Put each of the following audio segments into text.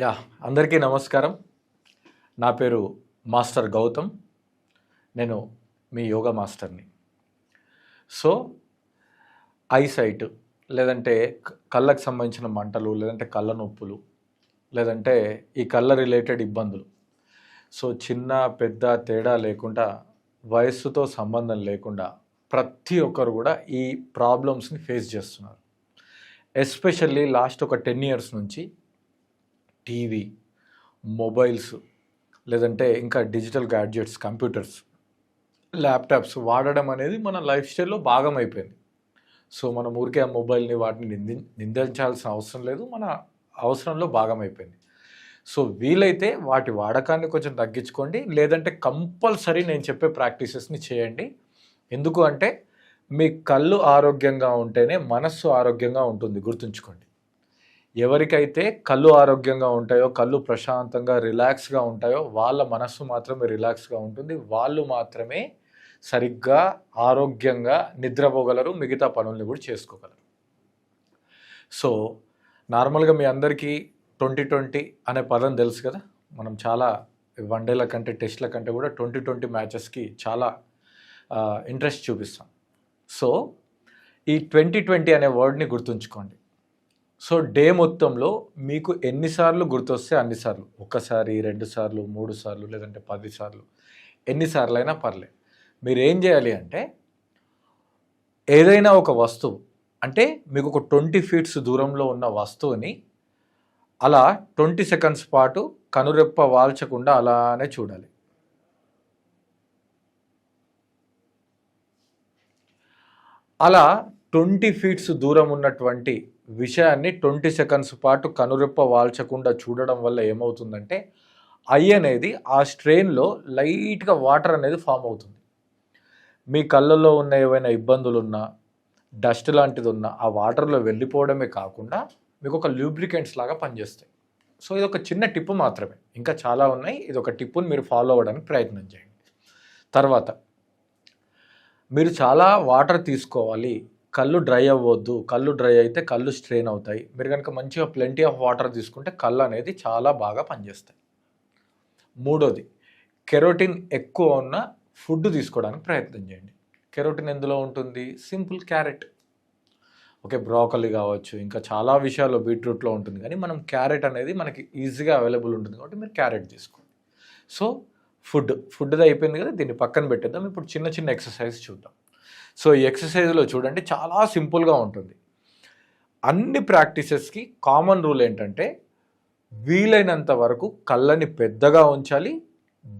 Yeah అందరికీ నమస్కారం. నా పేరు మాస్టర్ గౌతమ్. నేను మీ యోగా మాస్టర్ని. సో ఐసైట్ లేదంటే కళ్ళకు సంబంధించిన మంటలు, లేదంటే కళ్ళ నొప్పులు, లేదంటే ఈ కళ్ళ రిలేటెడ్ ఇబ్బందులు. సో చిన్న పెద్ద తేడా లేకుండా, వయస్సుతో సంబంధం లేకుండా ప్రతి ఒక్కరు కూడా ఈ ప్రాబ్లమ్స్ని ఫేస్ చేస్తున్నారు. ఎస్పెషల్లీ లాస్ట్ ఒక 10 years నుంచి టీవీ, మొబైల్స్, లేదంటే ఇంకా డిజిటల్ గ్యాడ్జెట్స్, కంప్యూటర్స్, ల్యాప్టాప్స్ వాడడం అనేది మన లైఫ్ స్టైల్లో భాగం అయిపోయింది. సో మనం ఊరికే ఆ మొబైల్ని వాటిని నిందించాల్సిన అవసరం లేదు, మన అవసరంలో భాగం అయిపోయింది. సో వీలైతే వాటి వాడకాన్ని కొంచెం తగ్గించుకోండి, లేదంటే కంపల్సరీ నేను చెప్పే ప్రాక్టీసెస్ని చేయండి. ఎందుకు అంటే మీ కళ్ళు ఆరోగ్యంగా ఉంటేనే మనస్సు ఆరోగ్యంగా ఉంటుంది, గుర్తుంచుకోండి. ఎవరికైతే కళ్ళు ఆరోగ్యంగా ఉంటాయో, కళ్ళు ప్రశాంతంగా రిలాక్స్గా ఉంటాయో వాళ్ళ మనస్సు మాత్రమే రిలాక్స్గా ఉంటుంది. వాళ్ళు మాత్రమే సరిగ్గా ఆరోగ్యంగా నిద్రపోగలరు, మిగతా పనుల్ని కూడా చేసుకోగలరు. సో నార్మల్గా మీ అందరికీ 2020 అనే పదం తెలుసు కదా. మనం చాలా వన్డేల కంటే, టెస్ట్ల కంటే కూడా 2020 మ్యాచెస్కి చాలా ఇంట్రెస్ట్ చూపిస్తాం. సో ఈ 2020 అనే వర్డ్ని గుర్తుంచుకోండి. సో డే మొత్తంలో మీకు ఎన్నిసార్లు గుర్తొస్తే అన్నిసార్లు, ఒకసారి, 2 సార్లు, 3 సార్లు, లేదంటే 10 సార్లు, ఎన్నిసార్లు అయినా పర్లేదు. మీరు ఏం చేయాలి అంటే, ఏదైనా ఒక వస్తువు, అంటే మీకు ఒక 20 feet దూరంలో ఉన్న వస్తువుని అలా 20 seconds పాటు కనురెప్ప వాల్చకుండా అలానే చూడాలి. అలా 20 feet దూరం ఉన్నటువంటి విషయాన్ని 20 seconds పాటు కనురెప్ప వాల్చకుండా చూడడం వల్ల ఏమవుతుందంటే, ఐ అనేది ఆ స్ట్రెయిన్లో లైట్గా వాటర్ అనేది ఫామ్ అవుతుంది. మీ కళ్ళల్లో ఉన్న ఏవైనా ఇబ్బందులు ఉన్నా, డస్ట్ లాంటిది ఉన్నా ఆ వాటర్లో వెళ్ళిపోవడమే కాకుండా మీకు ఒక లూబ్రికెంట్స్ లాగా పనిచేస్తాయి. సో ఇది ఒక చిన్న టిప్ మాత్రమే, ఇంకా చాలా ఉన్నాయి. ఇది ఒక టిప్పుని మీరు ఫాలో అవ్వడానికి ప్రయత్నం చేయండి. తర్వాత మీరు చాలా వాటర్ తీసుకోవాలి. కళ్ళు డ్రై అవ్వద్దు. కళ్ళు డ్రై అయితే కళ్ళు స్ట్రెయిన్ అవుతాయి. మీరు కనుక మంచిగా ప్లెంటీ ఆఫ్ వాటర్ తీసుకుంటే కళ్ళు అనేది చాలా బాగా పనిచేస్తాయి. మూడోది, కెరోటిన్ ఎక్కువ ఉన్న ఫుడ్ తీసుకోవడానికి ప్రయత్నం చేయండి. కెరోటిన్ ఎందులో ఉంటుంది? Simple, carrot. ఓకే, బ్రోకలీ కావచ్చు, ఇంకా చాలా విషయాల్లో బీట్రూట్లో ఉంటుంది, కానీ మనం క్యారెట్ అనేది మనకి ఈజీగా అవైలబుల్ ఉంటుంది కాబట్టి మీరు క్యారెట్ తీసుకోండి. సో ఫుడ్ది అయిపోయింది కదా, దీన్ని పక్కన పెట్టేద్దాం. ఇప్పుడు చిన్న చిన్న ఎక్సర్సైజ్ చూద్దాం. సో ఈ ఎక్సర్సైజ్లో చూడండి, చాలా సింపుల్గా ఉంటుంది. అన్ని ప్రాక్టీసెస్కి కామన్ రూల్ ఏంటంటే, వీలైనంత వరకు కళ్ళని పెద్దగా ఉంచాలి,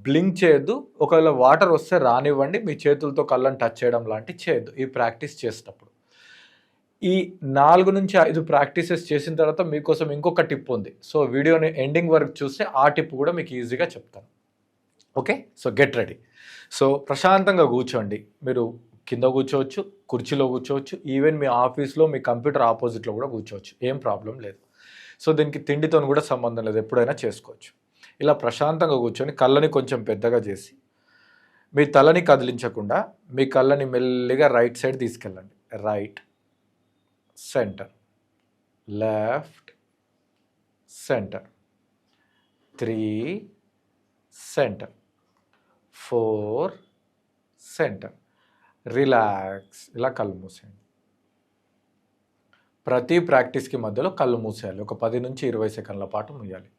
బ్లింక్ చేయొద్దు. ఒకవేళ వాటర్ వస్తే రానివ్వండి, మీ చేతులతో కళ్ళని టచ్ చేయడం లాంటివి చేయొద్దు ఈ ప్రాక్టీస్ చేసేటప్పుడు. ఈ 4 నుంచి 5 ప్రాక్టీసెస్ చేసిన తర్వాత మీకోసం ఇంకొక టిప్ ఉంది. సో వీడియోని ఎండింగ్ వరకు చూస్తే ఆ టిప్ కూడా మీకు ఈజీగా చెప్తాను. Okay, so get ready. So ప్రశాంతంగా కూర్చోండి. మీరు కింద కూర్చోవచ్చు, కుర్చీలో కూర్చోవచ్చు, ఈవెన్ మీ ఆఫీస్లో మీ కంప్యూటర్ ఆపోజిట్లో కూడా కూర్చోవచ్చు, ఏం ప్రాబ్లం లేదు. సో దీనికి తిండితో కూడా సంబంధం లేదు, ఎప్పుడైనా చేసుకోవచ్చు. ఇలా ప్రశాంతంగా కూర్చొని కళ్ళని కొంచెం పెద్దగా చేసి, మీ తలని కదిలించకుండా మీ కళ్ళని మెల్లిగా రైట్ సైడ్ తీసుకెళ్ళండి. Right, centre, left, centre, 3, centre, 4, centre. Relax. ఇలా కళ్ళు మూసేయండి. ప్రతి ప్రాక్టీస్కి మధ్యలో కళ్ళు మూసేయాలి. ఒక 10 నుంచి 20 సెకండ్ల పాటు మూయాలి.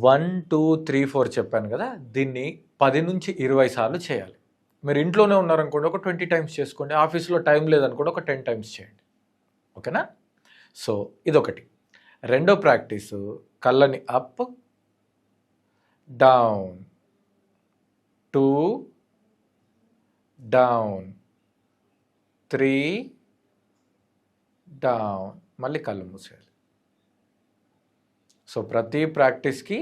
1, 2, 3, 4 చెప్పాను కదా, దీన్ని 10 నుంచి 20 సార్లు చేయాలి. మీరు ఇంట్లోనే ఉన్నారనుకోండి, ఒక 20 times చేసుకోండి. ఆఫీస్లో టైం లేదనుకోండి, ఒక 10 times చేయండి. ఓకేనా? సో ఇదొకటి. రెండో ప్రాక్టీసు, కళ్ళని అప్, డౌన్, 2, డౌన్, 3, డౌన్, మళ్ళీ కళ్ళు మూసేయాలి. సో ప్రతి ప్రాక్టీస్కి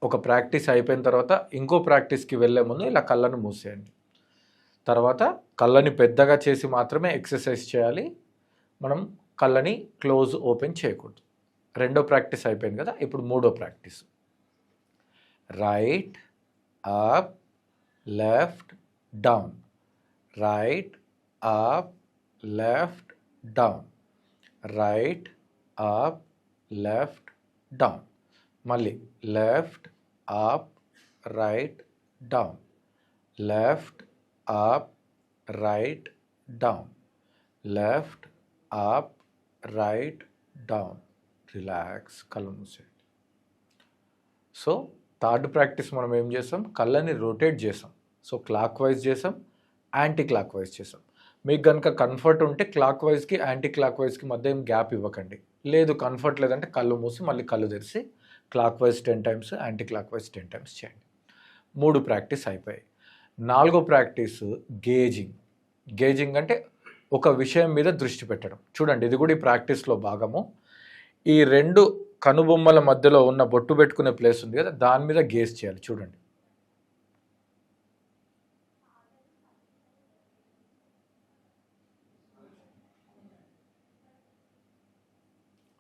ఒక ప్రాక్టీస్ అయిపోయిన తర్వాత ఇంకో ప్రాక్టీస్కి వెళ్ళే ముందు ఇలా కళ్ళను మూసేయండి. తర్వాత కళ్ళని పెద్దగా చేసి మాత్రమే ఎక్సర్సైజ్ చేయాలి. మనం కళ్ళని క్లోజ్ ఓపెన్ చేయకూడదు. రెండో ప్రాక్టీస్ అయిపోయింది కదా, ఇప్పుడు మూడో practice. Right, up, left, down, right, up, left, down, right, up, left down, మళ్ళీ left up right down, left up right down, left up right down. Relax, కళ్ళు మూసేయండి. సో థర్డ్ ప్రాక్టీస్ మనం ఏం చేసాం, కళ్ళని రొటేట్ చేసాం. సో క్లాక్ వైజ్ చేసాం, anti clock wise చేసాం. మీకు కనుక కంఫర్ట్ ఉంటే క్లాక్ వైజ్కి యాంటీ క్లాక్ వైజ్కి మధ్య ఏం గ్యాప్ ఇవ్వకండి. లేదు కంఫర్ట్ లేదంటే కళ్ళు మూసి మళ్ళీ కళ్ళు తెరిచి clock wise 10 times, anti clock wise 10 times చేయండి. 3 ప్రాక్టీస్ అయిపోయాయి. 4వ ప్రాక్టీస్ గేజింగ్. గేజింగ్ అంటే ఒక విషయం మీద దృష్టి పెట్టడం. చూడండి, ఇది కూడా ఈ ప్రాక్టీస్లో భాగము. ఈ 2 కనుబొమ్మల మధ్యలో ఉన్న బొట్టు పెట్టుకునే ప్లేస్ ఉంది కదా, దాని మీద గేజ్ చేయాలి. చూడండి,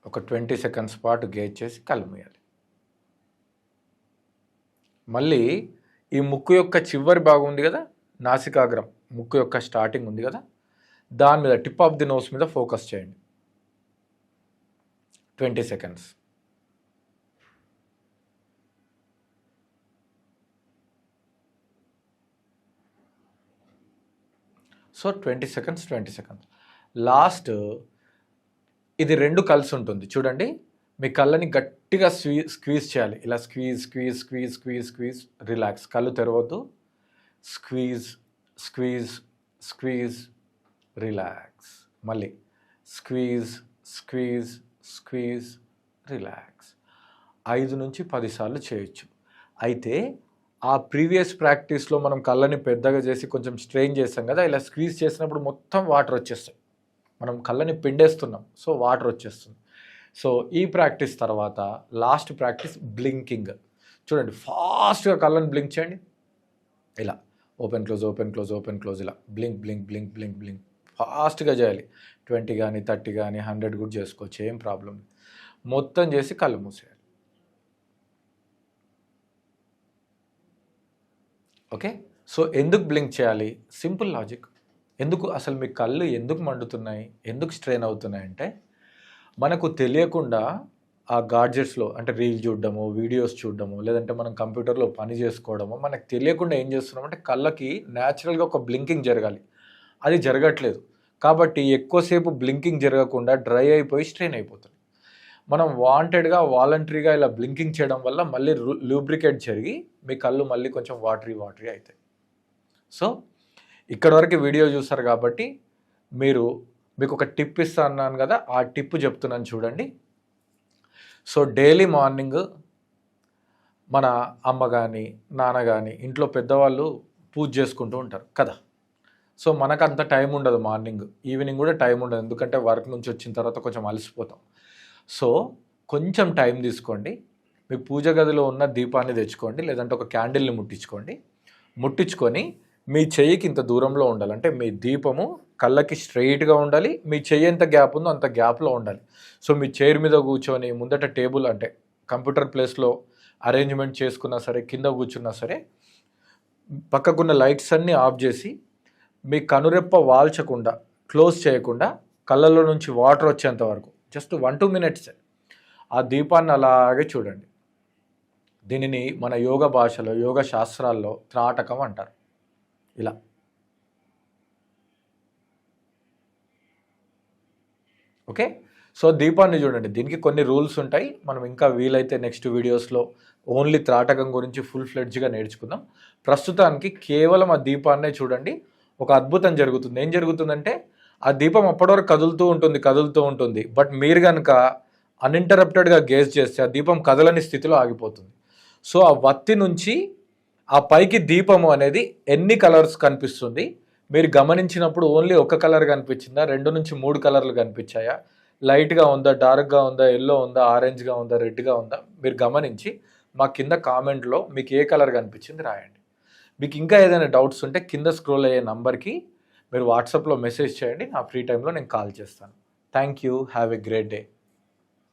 ఒక 20 సెకండ్స్ పాటు గేజ్ చేసి కళ్ళు మూయాలి. మళ్ళీ ఈ ముక్కు యొక్క చివరి భాగం ఉంది కదా, నాసికాగ్రం, ముక్కు యొక్క స్టార్టింగ్ ఉంది కదా, దాని మీద టిప్ ఆఫ్ ది నోస్ మీద ఫోకస్ చేయండి 20 seconds. So 20 seconds 20 seconds. Last ఇది 2 కలిసి ఉంటుంది. చూడండి, మీ కళ్ళని గట్టిగా స్క్వీజ్ చేయాలి. ఇలా squeeze squeeze squeeze squeeze squeeze. Relax, కళ్ళు తెరవద్దు. Squeeze squeeze squeeze, relax. మళ్ళీ స్క్వీజ్ స్క్వీజ్ స్క్వీజ్, రిలాక్స్. 5 నుంచి 10 సార్లు చేయొచ్చు. అయితే ఆ ప్రీవియస్ ప్రాక్టీస్లో మనం కళ్ళని పెద్దగా చేసి కొంచెం స్ట్రెయిన్ చేస్తాం కదా, ఇలా స్క్వీజ్ చేసినప్పుడు మొత్తం వాటర్ వచ్చేస్తాయి. మనం కళ్ళని పిండేస్తున్నాం, సో వాటర్ వచ్చేస్తుంది. సో ఈ ప్రాక్టీస్ తర్వాత లాస్ట్ ప్రాక్టీస్ బ్లింకింగ్. చూడండి, ఫాస్ట్గా కళ్ళని బ్లింక్ చేయండి. ఇలా open close open close open close, ఇలా blink blink blink blink blink ఫాస్ట్గా చేయాలి. 20 కానీ 30 కానీ 100 కూడా చేసుకోవచ్చు, ఏం ప్రాబ్లం. మొత్తం చేసి కళ్ళు మూసేయాలి. ఓకే, సో ఎందుకు బ్లింక్ చేయాలి? Simple logic. ఎందుకు అసలు మీ కళ్ళు ఎందుకు మండుతున్నాయి, ఎందుకు స్ట్రెయిన్ అవుతున్నాయి అంటే, మనకు తెలియకుండా ఆ గాడ్జెట్స్లో అంటే రీల్ చూడడము, వీడియోస్ చూడడము, లేదంటే మనం కంప్యూటర్లో పని చేసుకోవడము, మనకు తెలియకుండా ఏం చేస్తున్నామంటే కళ్ళకి న్యాచురల్గా ఒక బ్లింకింగ్ జరగాలి, అది జరగట్లేదు. కాబట్టి ఎక్కువసేపు బ్లింకింగ్ జరగకుండా డ్రై అయిపోయి స్ట్రెయిన్ అయిపోతుంది. మనం వాంటెడ్గా వాలంటరీగా ఇలా బ్లింకింగ్ చేయడం వల్ల మళ్ళీ లూబ్రికేట్ జరిగి మీ కళ్ళు మళ్ళీ కొంచెం వాటరీ అవుతాయి. సో ఇక్కడ వరకు వీడియో చూస్తారు కాబట్టి మీకు ఒక టిప్ ఇస్తా అన్నాను కదా, ఆ టిప్ చెప్తున్నాను చూడండి. సో డైలీ మార్నింగ్ మన అమ్మ కానీ నాన్న కానీ ఇంట్లో పెద్దవాళ్ళు పూజ చేసుకుంటూ ఉంటారు కదా. సో మనకు అంత టైం ఉండదు, మార్నింగ్ ఈవినింగ్ కూడా టైం ఉండదు, ఎందుకంటే వర్క్ నుంచి వచ్చిన తర్వాత కొంచెం అలసిపోతాం. సో కొంచెం టైం తీసుకోండి, మీ పూజ గదిలో ఉన్న దీపాన్ని తెచ్చుకోండి, లేదంటే ఒక క్యాండిల్ని ముట్టించుకొని మీ చెయ్యికి ఇంత దూరంలో ఉండాలి. అంటే మీ దీపము కళ్ళకి స్ట్రైట్గా ఉండాలి, మీ చెయ్యి ఎంత గ్యాప్ ఉందో అంత గ్యాప్లో ఉండాలి. సో మీ చైర్ మీద కూర్చొని ముందట టేబుల్ అంటే కంప్యూటర్ ప్లేస్లో అరేంజ్మెంట్ చేసుకున్నా సరే, కింద కూర్చున్నా సరే, పక్కకున్న లైట్స్ అన్నీ ఆఫ్ చేసి మీ కనురెప్ప వాల్చకుండా, క్లోజ్ చేయకుండా, కళ్ళల్లో నుంచి వాటర్ వచ్చేంత వరకు జస్ట్ 1-2 మినిట్స్ ఆ దీపాన్ని అలాగే చూడండి. దీనిని మన యోగ భాషలో, యోగ శాస్త్రాల్లో త్రాటకం అంటారు. ఇలా ఓకే. సో దీపాన్ని చూడండి, దీనికి కొన్ని రూల్స్ ఉంటాయి. మనం ఇంకా వీలైతే నెక్స్ట్ వీడియోస్లో ఓన్లీ త్రాటకం గురించి ఫుల్ ఫ్లెడ్జ్గా నేర్చుకుందాం. ప్రస్తుతానికి కేవలం ఆ దీపాన్నే చూడండి. ఒక అద్భుతం జరుగుతుంది. ఏం జరుగుతుందంటే, ఆ దీపం అప్పటివరకు కదులుతూ ఉంటుంది. బట్ మీరు కనుక అన్ఇంటరప్టెడ్గా గేజ్ చేస్తే ఆ దీపం కదలని స్థితిలో ఆగిపోతుంది. సో ఆ వత్తి నుంచి ఆ పైకి దీపము అనేది ఎన్ని కలర్స్ కనిపిస్తుంది మీరు గమనించినప్పుడు ఓన్లీ ఒక కలర్ కనిపించిందా, 2 నుంచి 3 కలర్లు కనిపించాయా, లైట్గా ఉందా, డార్క్గా ఉందా, ఎల్లో ఉందా, ఆరెంజ్గా ఉందా, రెడ్గా ఉందా, మీరు గమనించి మా కింద కామెంట్లో మీకు ఏ కలర్ కనిపించింది రాయండి. మీకు ఇంకా ఏదైనా డౌట్స్ ఉంటే కింద స్క్రోల్ అయ్యే నంబర్కి మీరు వాట్సాప్లో మెసేజ్ చేయండి. నా ఫ్రీ టైంలో నేను కాల్ చేస్తాను. Thank you. Have a great day.